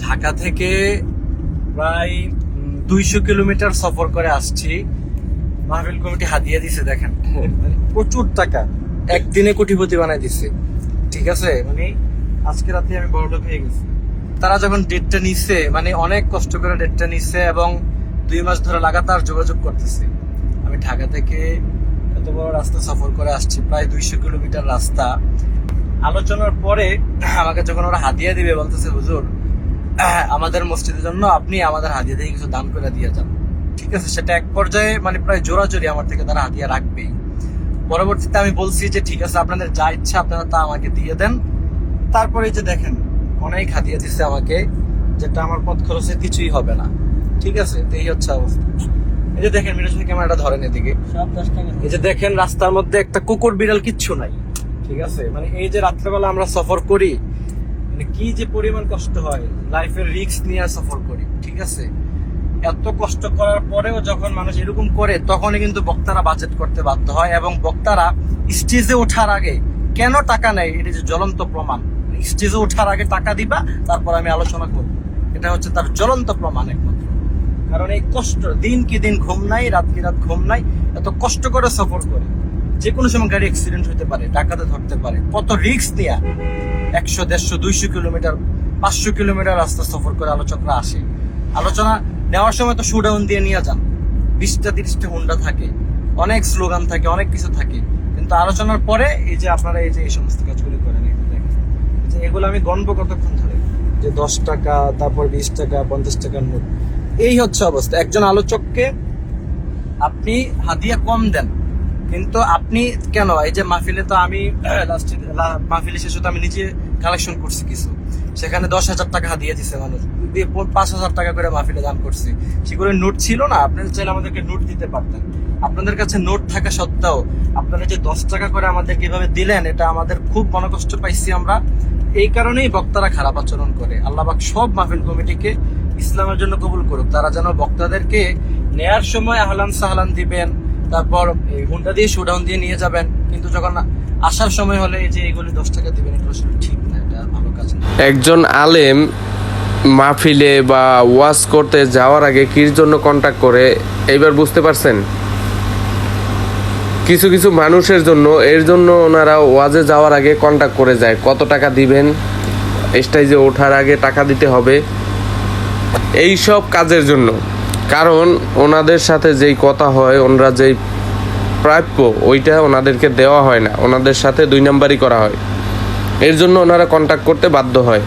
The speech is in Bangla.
ঢাকা থেকে প্রায় 200 কিলোমিটার সফর করে আসছি। মাহফিল কমিটি হাদিয়া দিছে, দেখেন প্রচুর টাকা, একদিনে কোটিপতি বানাই দিছে। ঠিক আছে, মানে আজকে রাতে আমি বড়লোক হয়ে গেছি। তারা যখন ডেটটা নিচ্ছে, মানে অনেক কষ্ট করে ডেটটা নিচ্ছে এবং 2 মাস ধরে লাগাতার যোগাযোগ করতেছে। আমি ঢাকা থেকে এত বড় রাস্তা সফর করে আসছি, প্রায় 200 কিলোমিটার রাস্তা। আলোচনার পরে আমাকে যখন ওরা হাদিয়া দিবে, বলতেছে হুজুর আমাদের মসজিদের জন্য আপনি আমাদের হাদিয়া দিয়ে কিছু দান করে দিয়ে যান। ঠিক আছে, সেটা এক পর্যায়ে মানে প্রায় জোরাজোরি আমার থেকে তারা হাদিয়া রাখবেই। পরবর্তীতে আমি বলছি যে ঠিক আছে, আপনাদের যা ইচ্ছা আপনারা তা আমাকে দিয়ে দেন। তারপরে যে দেখেন অনেক হাদিয়া দিচ্ছে আমাকে, যেটা আমার পথ খরচে কিছুই হবে না। ঠিক আছে, তো এই হচ্ছে অবস্থা। এই যে দেখেন, মিরাজ ভাই ক্যামেরাটা ধরেন এদিকে, এই যে দেখেন রাস্তার মধ্যে একটা কুকুর বিড়াল কিচ্ছু নাই। ঠিক আছে, মানে এই যে রাত্রেবেলা আমরা সফর করি, মানে কি যে পরিমাণ কষ্ট হয়, লাইফের রিস্ক নিয়ে সফর করি। ঠিক আছে, এত কষ্ট করার পরেও যখন মানুষ এরকম করে, তখনই কিন্তু বক্তারা বাজেট করতে বাধ্য হয়। এবং বক্তারা স্টেজে ওঠার আগে কেন টাকা নেয়, এটা যে জ্বলন্ত প্রমাণ। স্টেজে ওঠার আগে টাকা দিবা, তারপর আমি আলোচনা করব, এটা হচ্ছে তার জ্বলন্ত প্রমাণ একমাত্র। কারণ এই কষ্ট, দিন কি দিন ঘুম নাই, রাত কি রাত ঘুম নাই, এত কষ্ট করে সফর করে যে কোনো সময় গাড়ি অ্যাক্সিডেন্ট হতে পারে, ডাকাতে ধরতে পারে, কত রিস্ক নেয়া। 100, 150, 200 কিলোমিটার, 500 কিলোমিটার রাস্তা সফর করে আলোচকরা আসে। আলোচনা নেওয়ার সময় তো শুডাউন দিয়ে নিয়ে যান, 20টা 30টা হুন্ডা থাকে, অনেক স্লোগান থাকে, অনেক কিছু থাকে। কিন্তু আলোচনার পরে এই যে আপনারা এই যে এই সমস্ত কাজগুলি করেন, যে এগুলো আমি গণবো কতক্ষণ ধরে, যে 10 টাকা, তারপর 20 টাকা, 50 টাকার নোট। এই হচ্ছে অবস্থা। একজন আলোচককে আপনি হাদিয়া কম দেন, কিন্তু আপনি কেন, এই যে মাহফিলে তো আমি মাহফিলে শেষে তো আমি নিজে কালেকশন করছি কিছু, সেখানে 10,000 টাকা হাদিয়া দিচ্ছে মানুষ, 5,000 টাকা করে মাহফিলে দান করছি। সেগুলো নোট ছিল না, আপনারা চাইলে আমাদেরকে নোট দিতে পারতেন। আপনাদের কাছে নোট থাকা সত্ত্বেও আপনারা যে 10 টাকা করে আমাদেরকে এভাবে দিলেন, এটা আমাদের খুব মনকষ্ট পাইছি আমরা। এই কারণেই বক্তারা খারাপ আচরণ করে। আল্লাহ পাক সব মাহফিল কমিটিকে ইসলামের জন্য কবুল করুক। তারা যেন বক্তাদেরকে নেয়ার সময় আহলান সাহলান দিবেন, তারপর হুন্ডা দিয়ে শোডাউন দিয়ে নিয়ে যাবেন, কিন্তু যখন আসার সময় হলে এই যে এইগুলি 10 টাকা দিবেন, এটা আসলে ঠিক না, এটা ভালো কাজ না। একজন আলেম মাহফিলে বা ওয়াজ করতে যাওয়ার আগে কির জন্য কন্টাক্ট করে, এইবার বুঝতে পারছেন? কিছু কিছু মানুষের জন্য, এর জন্য ওনারা ওয়াজে যাওয়ার আগে কন্টাক্ট করে যায়, কত টাকা দিবেন, স্টেজে ওঠার আগে টাকা দিতে হবে, এই সব কাজের জন্য। কারণ ওনাদের সাথে যেই কথা হয়, ওনারা যেই প্রাপ্য ওইটা ওনাদেরকে দেওয়া হয় না, ওনাদের সাথে 2 নাম্বারই করা হয়। এর জন্য ওনারা কন্টাক্ট করতে বাধ্য হয়।